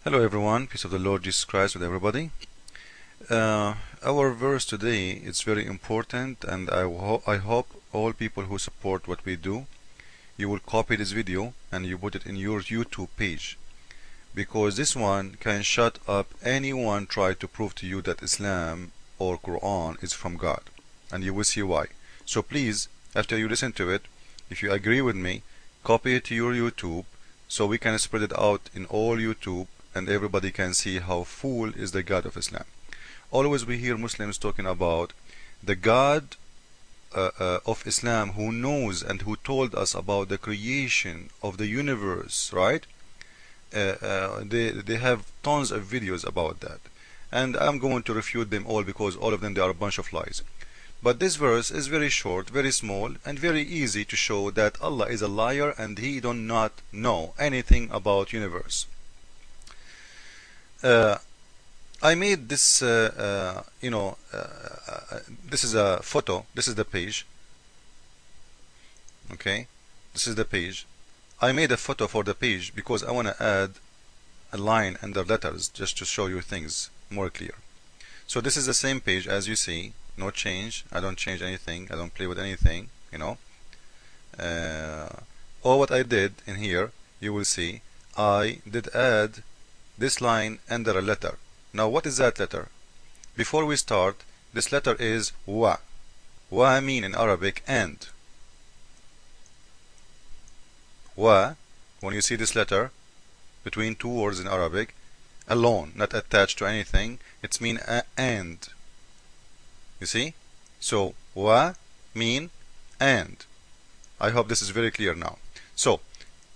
Hello everyone, peace of the Lord Jesus Christ with everybody. Our verse today is very important, and I hope all people who support what we do, you will copy this video and you put it in your YouTube page, because this one can shut up anyone try to prove to you that Islam or Quran is from God, and you will see why. So please, after you listen to it, if you agree with me, copy it to your YouTube so we can spread it out in all YouTube and everybody can see how full is the God of Islam. Always we hear Muslims talking about the God of Islam who knows and who told us about the creation of the universe, right? They have tons of videos about that, and I'm going to refute them all because all of them they are a bunch of lies. But this verse is very short, very small, and very easy to show that Allah is a liar and He does not know anything about universe. I made this, this is a photo, this is the page, okay, this is the page. I made a photo for the page because I want to add a line under letters just to show you things more clear. So this is the same page as you see, no change, I don't change anything, I don't play with anything, all what I did in here, you will see, I did add this line under a letter. Now what is that letter? Before we start, this letter is wa. Wa mean in Arabic and. Wa, when you see this letter between two words in Arabic, alone, not attached to anything, it's mean and. You see? So wa mean and. I hope this is very clear now. So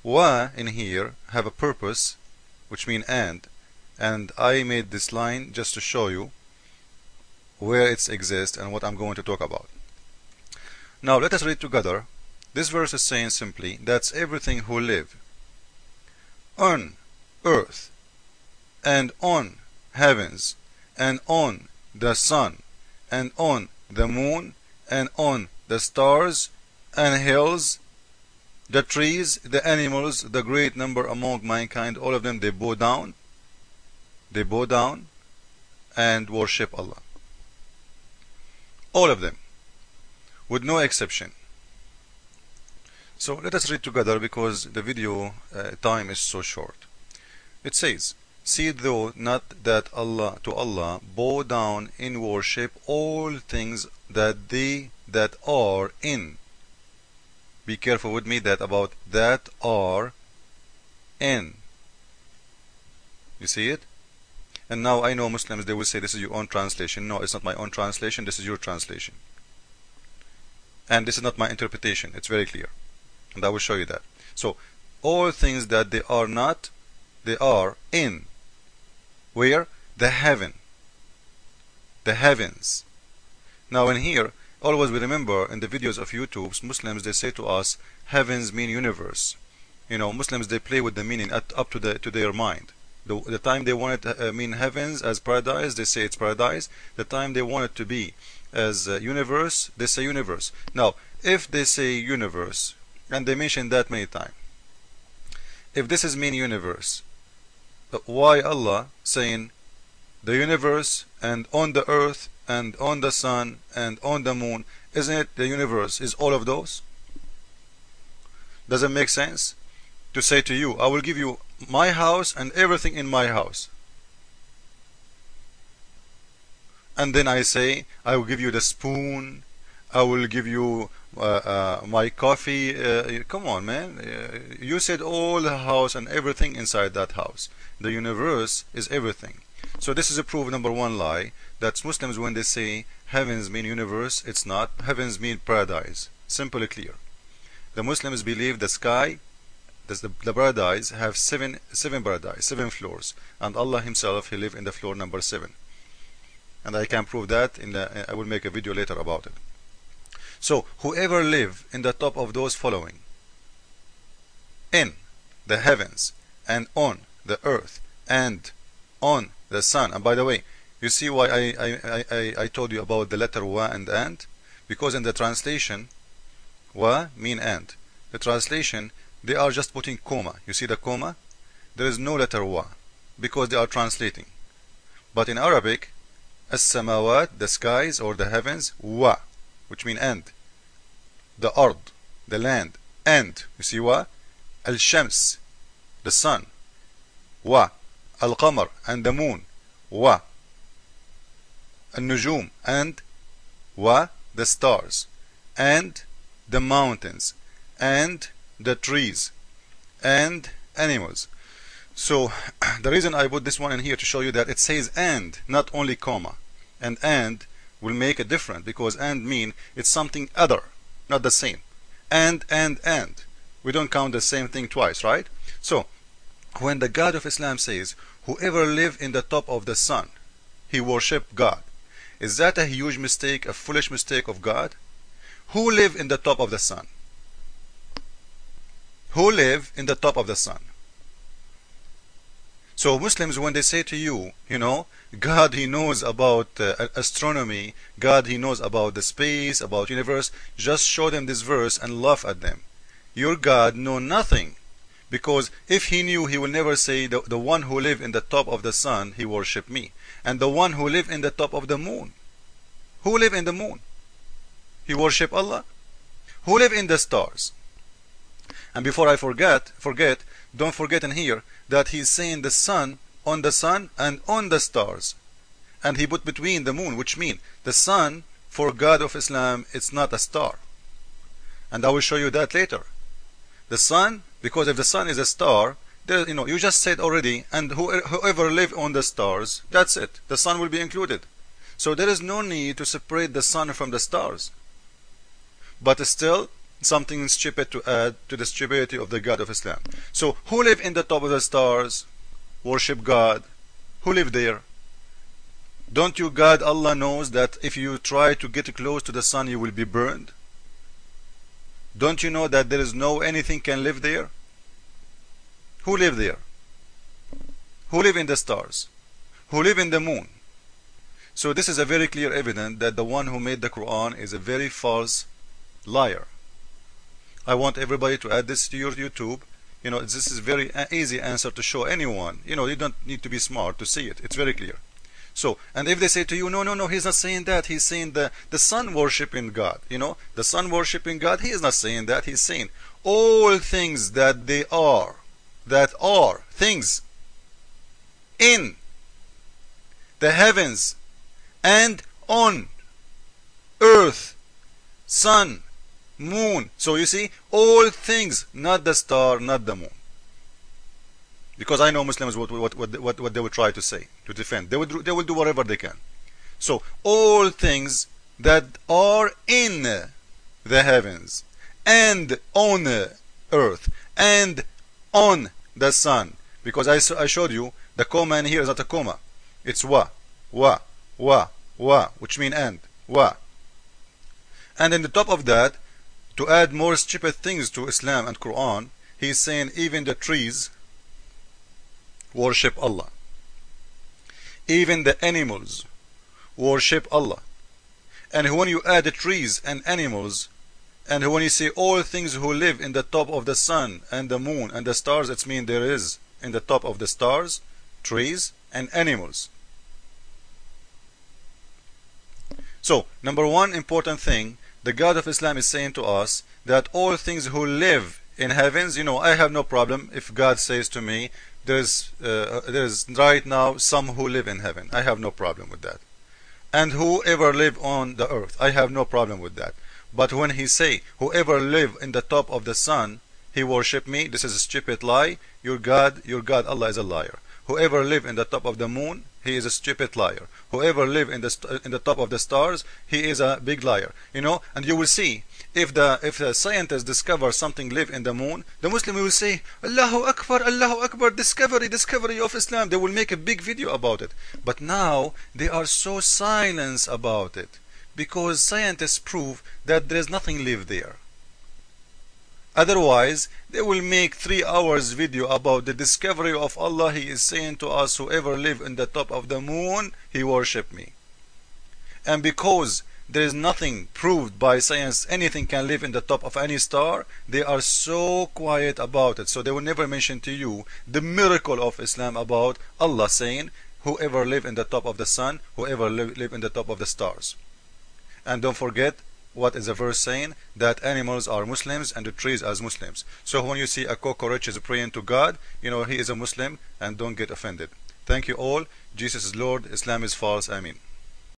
wa in here have a purpose, which mean and I made this line just to show you where it exists and what I'm going to talk about. Now let us read together. This verse is saying simply that's everything who live on earth and on heavens and on the sun and on the moon and on the stars and hills, the trees, the animals, the great number among mankind, all of them, they bow down and worship Allah. All of them, with no exception. So let us read together because the video time is so short. It says, see though not that to Allah bow down in worship all things that they that are in. Be careful with me that about that are in. You see it? And now I know Muslims, they will say this is your own translation. No, it's not my own translation, this is your translation. And this is not my interpretation, it's very clear. And I will show you that. So, all things that they are not, they are in. Where? The heaven. The heavens. Now in here, always we remember in the videos of YouTube, Muslims they say to us, heavens mean universe. Muslims they play with the meaning up to their mind. The time they want it to mean heavens as paradise, they say it's paradise. The time they want it to be as universe, they say universe. Now, if they say universe, and they mention that many times, if this is mean universe, why Allah saying the universe and on the earth and on the sun and on the moon? Isn't it the universe is all of those? Does it make sense to say to you, I will give you my house and everything in my house, and then I say I will give you the spoon, I will give you my coffee? Come on, man, you said all the house and everything inside that house. The universe is everything. So this is a proof number one lie, that Muslims when they say heavens mean universe, it's not. Heavens mean paradise. Simple and clear. The Muslims believe the sky, the paradise have seven paradise, 7 floors, and Allah himself, he live in the floor number 7, and I can prove that I will make a video later about it. So whoever live in the top of those following, in the heavens and on the earth and on the sun. And by the way, you see why I told you about the letter wa and, because in the translation wa mean and, the translation they are just putting comma. You see the comma? There is no letter wa. because they are translating. But in Arabic, as-samawat, the skies or the heavens, wa, which mean and. The ard, the land, and. You see wa? Al-shams, the sun. Wa. Al-qamar, and the moon. Wa. Al-nujum, and. Wa, the stars. And the mountains. And the trees. And animals. So the reason I put this one in here to show you that it says and, not only comma. And will make a difference, because and mean it's something other, not the same. And. We don't count the same thing twice, right? So when the God of Islam says, whoever live in the top of the sun, he worship God. Is that a huge mistake, a foolish mistake of God? Who live in the top of the sun? Who live in the top of the sun? So Muslims, when they say to you, God, he knows about astronomy, God, he knows about the space, about universe, just show them this verse and laugh at them. Your God know nothing, because if he knew, he will never say the one who live in the top of the sun, he worship me, and the one who live in the top of the moon. Who live in the moon? He worship Allah. Who live in the stars? And before I forget, don't forget in here that he's saying the sun and on the stars. And he put between the moon, which mean the sun for God of Islam, it's not a star. And I will show you that later. The sun, because if the sun is a star, there, you just said already, and whoever live on the stars, that's it. The sun will be included. So there is no need to separate the sun from the stars. But still, something stupid to add to the stupidity of the God of Islam. So who live in the top of the stars? Worship God. Who live there? Don't you God Allah knows that if you try to get close to the sun, you will be burned? Don't you know that there is no anything can live there? Who live there? Who live in the stars? Who live in the moon? So this is a very clear evidence that the one who made the Quran is a very false liar. I want everybody to add this to your YouTube. This is very easy answer to show anyone. You don't need to be smart to see it. It's very clear. So, and if they say to you, no, he's not saying that. He's saying the sun worshiping God. The sun worshiping God. He is not saying that. He's saying all things that are things in the heavens and on earth, sun, moon. So you see, all things, not the star, not the moon. Because I know Muslims what they will try to say to defend. They will do whatever they can. So all things that are in the heavens and on earth and on the sun. Because I showed you the comma in here is not a comma. It's wa, which mean and, wa. And in the top of that, to add more stupid things to Islam and Quran, he's saying even the trees worship Allah. Even the animals worship Allah. And when you add the trees and animals, and when you say all things who live in the top of the sun and the moon and the stars, it means there is in the top of the stars, trees and animals. So, number one important thing, the God of Islam is saying to us that all things who live in heavens, I have no problem if God says to me, there's right now some who live in heaven. I have no problem with that. And whoever live on the earth, I have no problem with that. But when he say, whoever live in the top of the sun, he worship me, this is a stupid lie. Your God Allah is a liar. Whoever live in the top of the moon, he is a stupid liar. Whoever live in the top of the stars, he is a big liar. And you will see, if the scientists discover something live in the moon, the Muslim will say, Allahu Akbar, discovery of Islam. They will make a big video about it. But now they are so silent about it, because scientists prove that there is nothing live there. Otherwise, they will make 3 hours video about the discovery of Allah. He is saying to us, whoever live in the top of the moon, he worship me. And because there is nothing proved by science anything can live in the top of any star, they are so quiet about it. So they will never mention to you the miracle of Islam about Allah saying whoever live in the top of the sun, whoever live in the top of the stars. And don't forget, what is the verse saying? That animals are Muslims and the trees as Muslims. So when you see a cockroach is praying to God, you know he is a Muslim, and don't get offended. Thank you all. Jesus is Lord, Islam is false. Amen.